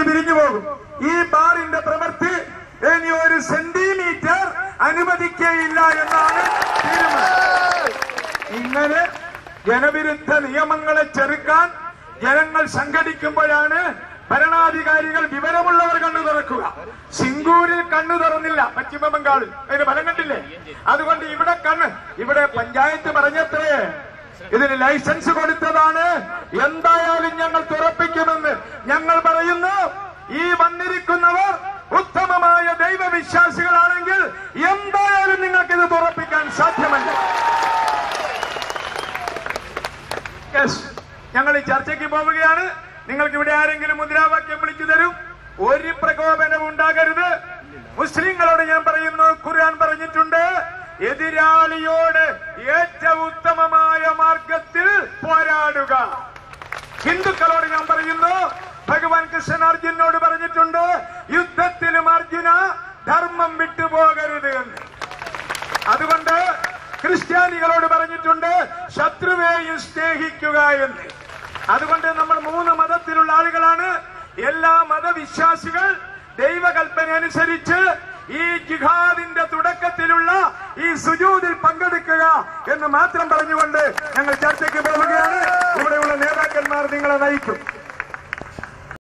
ഇതോടുകൂടി പിരിഞ്ഞു പോകും. ഈ ബാറിന്റെ പ്രവൃത്തി ഇനി 1 സെന്റിമീറ്റർ അനുവദിക്കുകയില്ല എന്നാണ് തീരുമാനം. ഇങ്ങനെ ജനവിരുദ്ധ നിയമങ്ങളെ ചെറുക്കാൻ ജനങ്ങൾ സംഘടിക്കുമ്പോഴാണ് ഭരണാധികാരികൾ വിവരമുള്ളവർ കണ്ണു തുറക്കുക. സിംഗൂരിൽ കണ്ണു തുറന്നില്ല, പശ്ചിമ ബംഗാളിൽ അതിന് ഫലം കണ്ടില്ലേ? അതുകൊണ്ട് ഇവിടെ പഞ്ചായത്ത് പറഞ്ഞത്രേ ഇതിന് ലൈസൻസ് കൊടുത്തതാണ്, എന്തായാലും ഞങ്ങൾ തുറപ്പിക്കുമെന്ന്. ഞങ്ങൾ പറയുന്നു, ഈ വന്നിരിക്കുന്നവർ ഉത്തമമായ ദൈവവിശ്വാസികളാണെങ്കിൽ എന്തായാലും നിങ്ങൾക്കിത് തുറപ്പിക്കാൻ സാധ്യമല്ല. ഞങ്ങൾ ഈ ചർച്ചയ്ക്ക് പോവുകയാണ്. നിങ്ങൾക്ക് ഇവിടെ ആരെങ്കിലും മുദ്രാവാക്യം വിളിച്ചു തരും. ഒരു പ്രകോപനവും ഉണ്ടാകരുത്. മുസ്ലിങ്ങളോട് ഞാൻ പറയുന്നു, ഖുർആൻ പറഞ്ഞിട്ടുണ്ട്, എതിരാളിയോട് ഏറ്റവും ഉത്തമമായ മാർഗത്തിൽ പോരാടുക. ഹിന്ദുക്കളോട് ഞാൻ പറയുന്നു, ഭഗവാൻ കൃഷ്ണൻ അർജുനോട് പറഞ്ഞിട്ടുണ്ട്, യുദ്ധത്തിലും അർജുന ധർമ്മം വിട്ടുപോകരുത് എന്ന്. അതുകൊണ്ട് ക്രിസ്ത്യാനികളോട് പറഞ്ഞിട്ടുണ്ട്, ശത്രുവേയും സ്നേഹിക്കുക എന്ന്. അതുകൊണ്ട് നമ്മൾ 3 മതത്തിലുള്ള ആളുകളാണ്. എല്ലാ മതവിശ്വാസികൾ ദൈവകൽപ്പന അനുസരിച്ച് ഈ ജിഹാദിന്റെ തുടക്കത്തിലുള്ള ഈ സുജൂദിൽ പങ്കെടുക്കുക എന്ന് മാത്രം പറഞ്ഞുകൊണ്ട് ഞങ്ങൾ ചർച്ചയ്ക്ക് പോവുകയാണ്. ഇവിടെയുള്ള നേതാക്കന്മാർ നിങ്ങളെ നയിക്കും.